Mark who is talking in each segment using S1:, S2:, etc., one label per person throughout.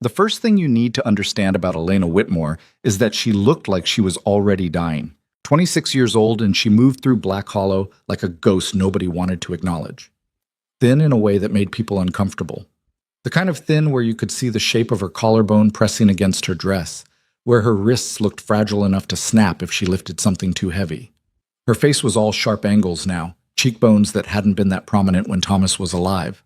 S1: The first thing you need to understand about Elena Whitmore is that she looked like she was already dying. 26 years old, and she moved through Black Hollow like a ghost nobody wanted to acknowledge. Thin in a way that made people uncomfortable. The kind of thin where you could see the shape of her collarbone pressing against her dress, where her wrists looked fragile enough to snap if she lifted something too heavy. Her face was all sharp angles now, cheekbones that hadn't been that prominent when Thomas was alive,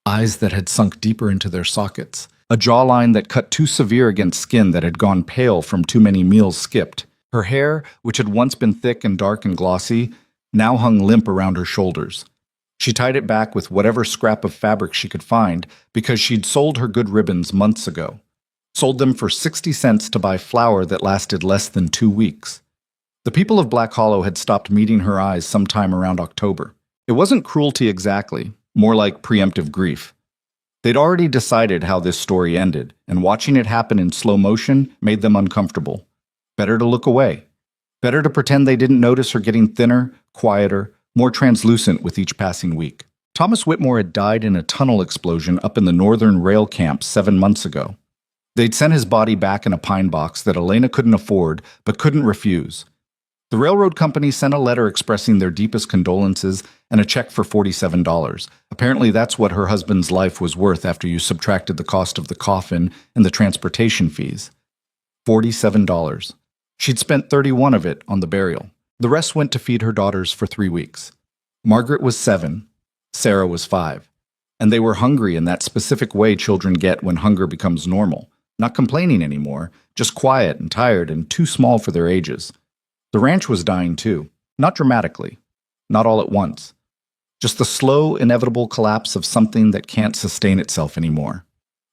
S1: eyes that had sunk deeper into their sockets, a jawline that cut too severe against skin that had gone pale from too many meals skipped. Her hair, which had once been thick and dark and glossy, now hung limp around her shoulders. She tied it back with whatever scrap of fabric she could find because she'd sold her good ribbons months ago. Sold them for 60 cents to buy flour that lasted less than 2 weeks. The people of Black Hollow had stopped meeting her eyes sometime around October. It wasn't cruelty exactly, more like preemptive grief. They'd already decided how this story ended, and watching it happen in slow motion made them uncomfortable. Better to look away. Better to pretend they didn't notice her getting thinner, quieter, more translucent with each passing week. Thomas Whitmore had died in a tunnel explosion up in the northern rail camp 7 months ago. They'd sent his body back in a pine box that Elena couldn't afford but couldn't refuse. The railroad company sent a letter expressing their deepest condolences and a check for $47. Apparently that's what her husband's life was worth after you subtracted the cost of the coffin and the transportation fees. $47. She'd spent 31 of it on the burial. The rest went to feed her daughters for 3 weeks. Margaret was 7, Sarah was 5, and they were hungry in that specific way children get when hunger becomes normal, not complaining anymore, just quiet and tired and too small for their ages. The ranch was dying too, not dramatically, not all at once. Just the slow, inevitable collapse of something that can't sustain itself anymore.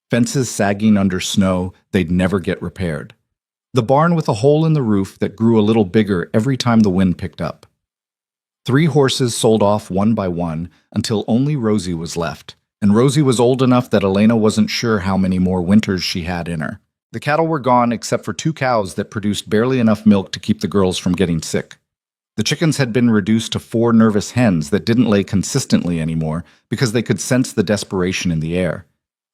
S1: Fences sagging under snow they'd never get repaired. The barn with a hole in the roof that grew a little bigger every time the wind picked up. 3 horses sold off one by one until only Rosie was left, and Rosie was old enough that Elena wasn't sure how many more winters she had in her. The cattle were gone except for 2 cows that produced barely enough milk to keep the girls from getting sick. The chickens had been reduced to 4 nervous hens that didn't lay consistently anymore because they could sense the desperation in the air.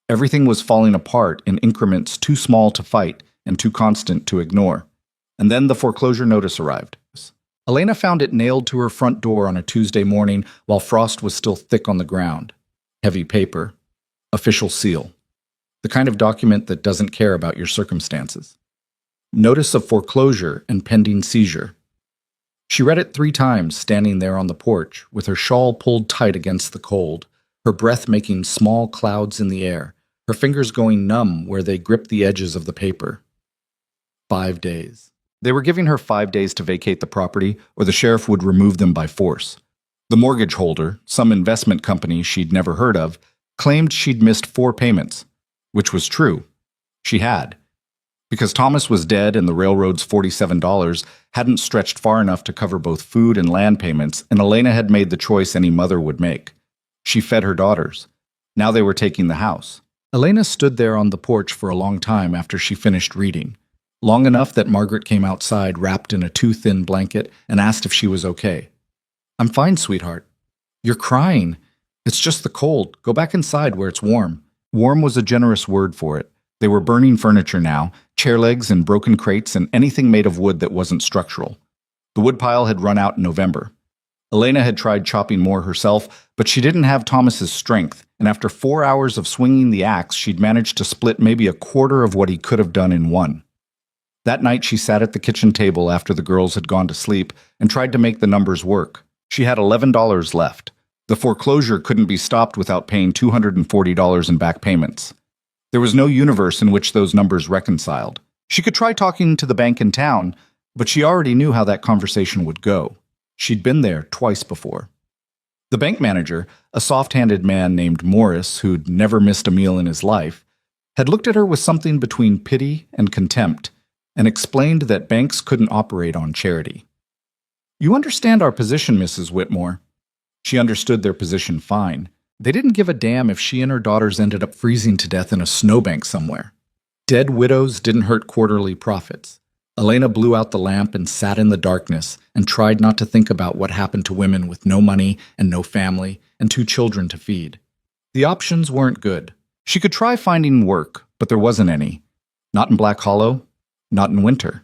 S1: Everything was falling apart in increments too small to fight and too constant to ignore. And then the foreclosure notice arrived. Elena found it nailed to her front door on a Tuesday morning while frost was still thick on the ground. Heavy paper. Official seal. The kind of document that doesn't care about your circumstances. Notice of foreclosure and pending seizure. She read it 3 times standing there on the porch with her shawl pulled tight against the cold, her breath making small clouds in the air, her fingers going numb where they gripped the edges of the paper. 5 days. They were giving her 5 days to vacate the property, or the sheriff would remove them by force. The mortgage holder, some investment company she'd never heard of, claimed she'd missed 4 payments, which was true. She had. Because Thomas was dead and the railroad's $47 hadn't stretched far enough to cover both food and land payments, and Elena had made the choice any mother would make. She fed her daughters. Now they were taking the house. Elena stood there on the porch for a long time after she finished reading. Long enough that Margaret came outside wrapped in a too thin blanket and asked if she was okay. "I'm fine, sweetheart." "You're crying." "It's just the cold. Go back inside where it's warm." Warm was a generous word for it. They were burning furniture now, chair legs and broken crates and anything made of wood that wasn't structural. The woodpile had run out in November. Elena had tried chopping more herself, but she didn't have Thomas's strength, and after 4 hours of swinging the axe, she'd managed to split maybe a quarter of what he could have done in one. That night she sat at the kitchen table after the girls had gone to sleep and tried to make the numbers work. She had $11 left. The foreclosure couldn't be stopped without paying $240 in back payments. There was no universe in which those numbers reconciled. She could try talking to the bank in town, but she already knew how that conversation would go. She'd been there twice before. The bank manager, a soft-handed man named Morris who'd never missed a meal in his life, had looked at her with something between pity and contempt and explained that banks couldn't operate on charity. "You understand our position, Mrs. Whitmore." She understood their position fine. They didn't give a damn if she and her daughters ended up freezing to death in a snowbank somewhere. Dead widows didn't hurt quarterly profits. Elena blew out the lamp and sat in the darkness and tried not to think about what happened to women with no money and no family and 2 children to feed. The options weren't good. She could try finding work, but there wasn't any. Not in Black Hollow, not in winter.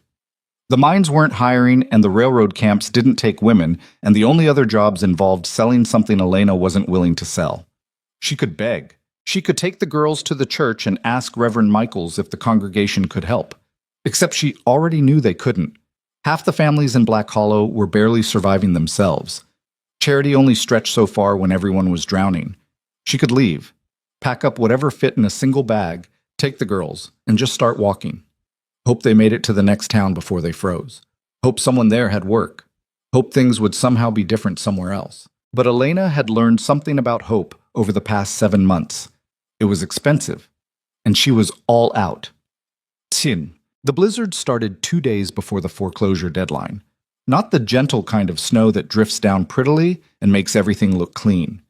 S1: The mines weren't hiring, and the railroad camps didn't take women, and the only other jobs involved selling something Elena wasn't willing to sell. She could beg. She could take the girls to the church and ask Reverend Michaels if the congregation could help. Except she already knew they couldn't. Half the families in Black Hollow were barely surviving themselves. Charity only stretched so far when everyone was drowning. She could leave, pack up whatever fit in a single bag, take the girls, and just start walking. Hope they made it to the next town before they froze. Hope someone there had work. Hope things would somehow be different somewhere else. But Elena had learned something about hope over the past 7 months. It was expensive, and she was all out. Tin. The blizzard started 2 days before the foreclosure deadline. Not the gentle kind of snow that drifts down prettily and makes everything look clean.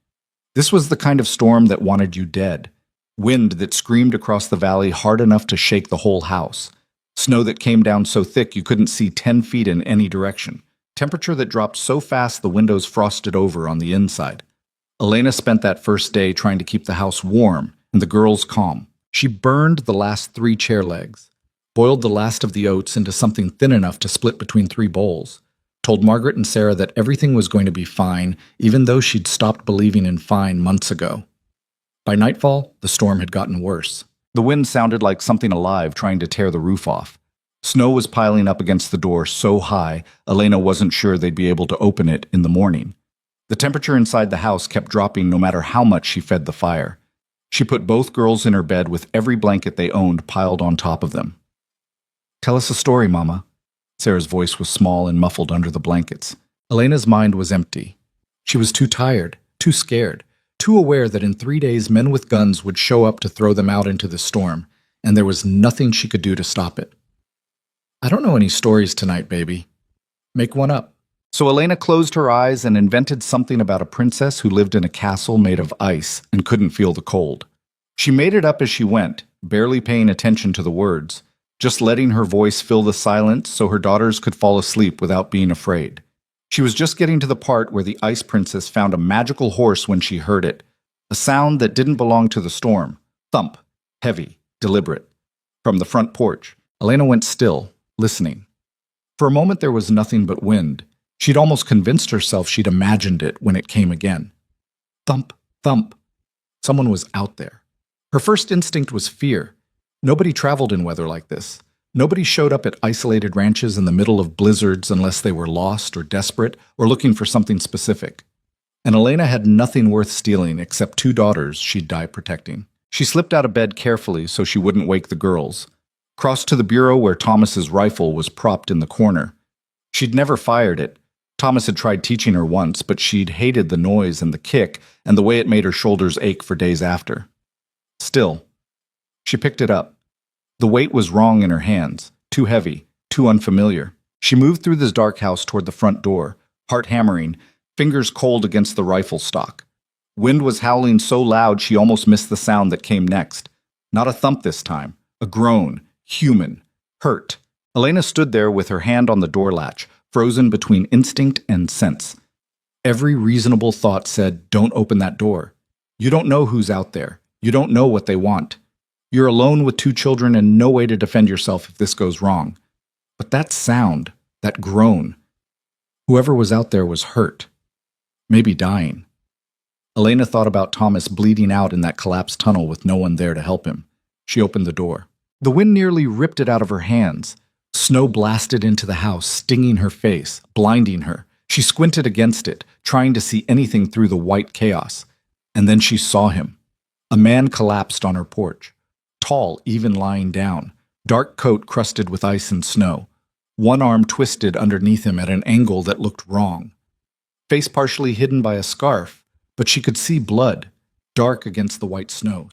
S1: This was the kind of storm that wanted you dead. Wind that screamed across the valley hard enough to shake the whole house. Snow that came down so thick you couldn't see 10 feet in any direction. Temperature that dropped so fast the windows frosted over on the inside. Elena spent that first day trying to keep the house warm and the girls calm. She burned the last 3 chair legs, boiled the last of the oats into something thin enough to split between 3 bowls, told Margaret and Sarah that everything was going to be fine, even though she'd stopped believing in fine months ago. By nightfall, the storm had gotten worse. The wind sounded like something alive trying to tear the roof off. Snow was piling up against the door so high, Elena wasn't sure they'd be able to open it in the morning. The temperature inside the house kept dropping no matter how much she fed the fire. She put both girls in her bed with every blanket they owned piled on top of them. "Tell us a story, Mama." Sarah's voice was small and muffled under the blankets. Elena's mind was empty. She was too tired, too scared, too aware that in 3 days men with guns would show up to throw them out into the storm, and there was nothing she could do to stop it. "I don't know any stories tonight, baby." "Make one up." So Elena closed her eyes and invented something about a princess who lived in a castle made of ice and couldn't feel the cold. She made it up as she went, barely paying attention to the words, just letting her voice fill the silence so her daughters could fall asleep without being afraid. She was just getting to the part where the ice princess found a magical horse when she heard it, a sound that didn't belong to the storm. Thump, heavy, deliberate. From the front porch, Elena went still, listening. For a moment there was nothing but wind. She'd almost convinced herself she'd imagined it when it came again. Thump, thump. Someone was out there. Her first instinct was fear. Nobody traveled in weather like this. Nobody showed up at isolated ranches in the middle of blizzards unless they were lost or desperate or looking for something specific. And Elena had nothing worth stealing except 2 daughters she'd die protecting. She slipped out of bed carefully so she wouldn't wake the girls, crossed to the bureau where Thomas's rifle was propped in the corner. She'd never fired it. Thomas had tried teaching her once, but she'd hated the noise and the kick and the way it made her shoulders ache for days after. Still, she picked it up. The weight was wrong in her hands, too heavy, too unfamiliar. She moved through the dark house toward the front door, heart hammering, fingers cold against the rifle stock. Wind was howling so loud she almost missed the sound that came next. Not a thump this time, a groan, human, hurt. Elena stood there with her hand on the door latch, frozen between instinct and sense. Every reasonable thought said, don't open that door. You don't know who's out there. You don't know what they want. You're alone with 2 children and no way to defend yourself if this goes wrong. But that sound, that groan, whoever was out there was hurt, maybe dying. Elena thought about Thomas bleeding out in that collapsed tunnel with no one there to help him. She opened the door. The wind nearly ripped it out of her hands. Snow blasted into the house, stinging her face, blinding her. She squinted against it, trying to see anything through the white chaos. And then she saw him. A man collapsed on her porch. Tall, even lying down. Dark coat crusted with ice and snow. One arm twisted underneath him at an angle that looked wrong. Face partially hidden by a scarf, but she could see blood, dark against the white snow.